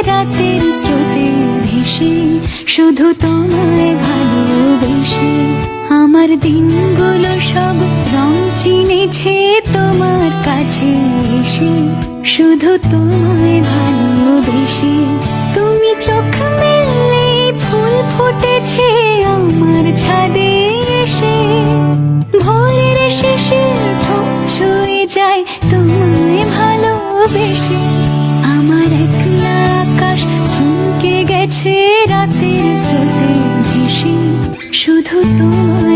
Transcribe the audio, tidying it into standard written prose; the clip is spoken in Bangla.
রাতের স্রোতে ভেসে, শুধু তোমায় ভালোবেসে। আমার দিনগুলো সব রং চিনেছে তোমার কাছে এসে, শুধু তোমায় ভালোবেসে। তুমি চোখ মেললে ফুল ফুটেছে আমার ছাদে এসে, ভোরের শেষের ঢোক ছুঁয়ে যায় তোমায় ভালোবেসে। আমার একলা আকাশ থমকে গেছে রাতের স্রোতে ভেসে, শুধু তোমায়